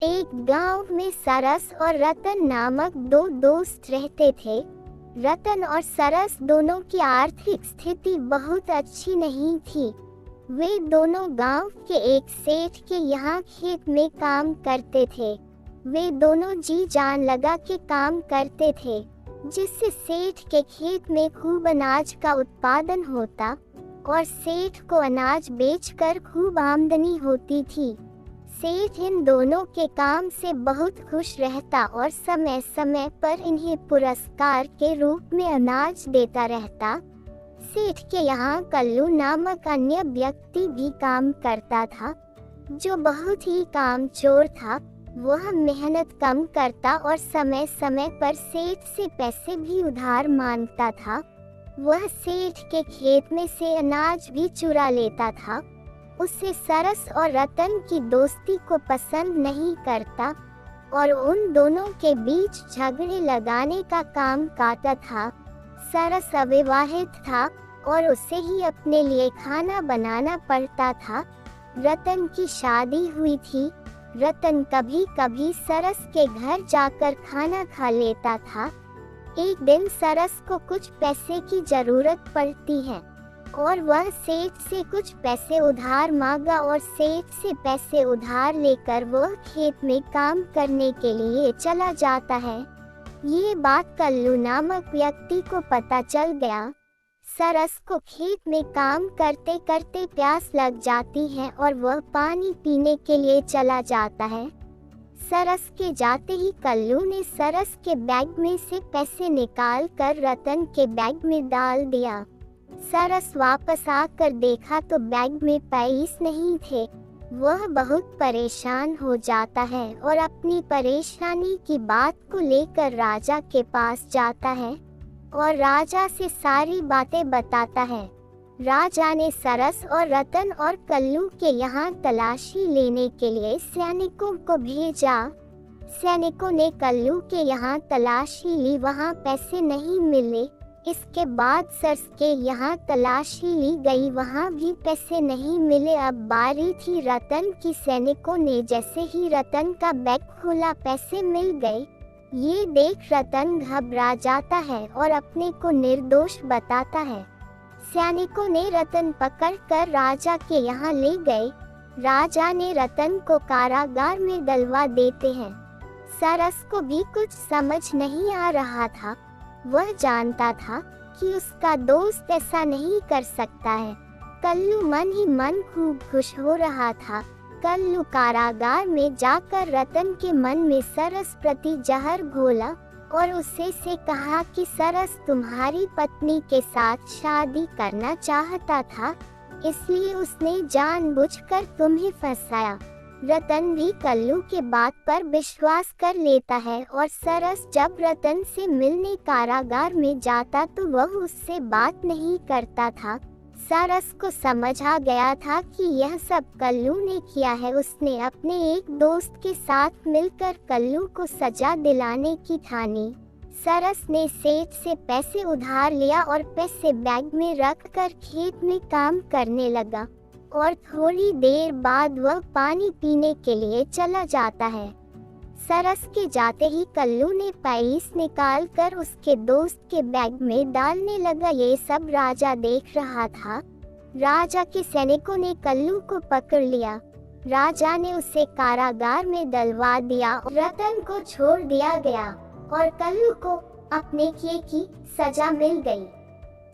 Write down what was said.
एक गांव में सरस और रतन नामक दो दोस्त रहते थे। रतन और सरस दोनों की आर्थिक स्थिति बहुत अच्छी नहीं थी। वे दोनों गांव के एक सेठ के यहाँ खेत में काम करते थे। वे दोनों जी जान लगा के काम करते थे, जिससे सेठ के खेत में खूब अनाज का उत्पादन होता और सेठ को अनाज बेचकर खूब आमदनी होती थी। सेठ इन दोनों के काम से बहुत खुश रहता और समय समय पर इन्हें पुरस्कार के रूप में अनाज देता रहता। सेठ के यहाँ कल्लू नामक अन्य व्यक्ति भी काम करता था, जो बहुत ही कामचोर था। वह मेहनत कम करता और समय समय पर सेठ से पैसे भी उधार मांगता था। वह सेठ के खेत में से अनाज भी चुरा लेता था। उसे सरस और रतन की दोस्ती को पसंद नहीं करता और उन दोनों के बीच झगड़े लगाने का काम काटा था। सरस अविवाहित था और उसे ही अपने लिए खाना बनाना पड़ता था। रतन की शादी हुई थी। रतन कभी कभी सरस के घर जाकर खाना खा लेता था। एक दिन सरस को कुछ पैसे की जरूरत पड़ती है और वह सेठ से कुछ पैसे उधार मांगा और सेठ से पैसे उधार लेकर वह खेत में काम करने के लिए चला जाता है। ये बात कल्लू नामक व्यक्ति को पता चल गया। सरस को खेत में काम करते करते प्यास लग जाती है और वह पानी पीने के लिए चला जाता है। सरस के जाते ही कल्लू ने सरस के बैग में से पैसे निकाल कर रतन के बैग में डाल दिया। सरस वापस आकर देखा तो बैग में पैसे नहीं थे। वह बहुत परेशान हो जाता है और अपनी परेशानी की बात को लेकर राजा के पास जाता है और राजा से सारी बातें बताता है। राजा ने सरस और रतन और कल्लू के यहाँ तलाशी लेने के लिए सैनिकों को भेजा। सैनिकों ने कल्लू के यहाँ तलाशी ली, वहाँ पैसे नहीं मिले। इसके बाद सरस के यहाँ तलाशी ली गई, वहाँ भी पैसे नहीं मिले। अब बारी थी रतन की। सैनिकों ने जैसे ही रतन का बैग खोला, पैसे मिल गए। ये देख रतन घबरा जाता है और अपने को निर्दोष बताता है। सैनिकों ने रतन पकड़कर राजा के यहाँ ले गए। राजा ने रतन को कारागार में डलवा देते हैं। सरस को भी कुछ समझ नहीं आ रहा था। वह जानता था कि उसका दोस्त ऐसा नहीं कर सकता है। कल्लू मन ही मन खूब खुश हो रहा था। कल्लू कारागार में जाकर रतन के मन में सरस प्रति जहर घोला और उससे से कहा कि सरस तुम्हारी पत्नी के साथ शादी करना चाहता था, इसलिए उसने जानबूझकर तुम्हें फंसाया। रतन भी कल्लू के बात पर विश्वास कर लेता है और सरस जब रतन से मिलने कारागार में जाता तो वह उससे बात नहीं करता था। सरस को समझ आ गया था कि यह सब कल्लू ने किया है। उसने अपने एक दोस्त के साथ मिलकर कल्लू को सजा दिलाने की ठानी। सरस ने सेठ से पैसे उधार लिया और पैसे बैग में रखकर खेत में काम करने लगा और थोड़ी देर बाद वह पानी पीने के लिए चला जाता है। सरस के जाते ही कल्लू ने पैसे निकाल कर उसके दोस्त के बैग में डालने लगा। ये सब राजा देख रहा था। राजा के सैनिकों ने कल्लू को पकड़ लिया। राजा ने उसे कारागार में डलवा दिया। रतन को छोड़ दिया गया और कल्लू को अपने किए की सजा मिल गई।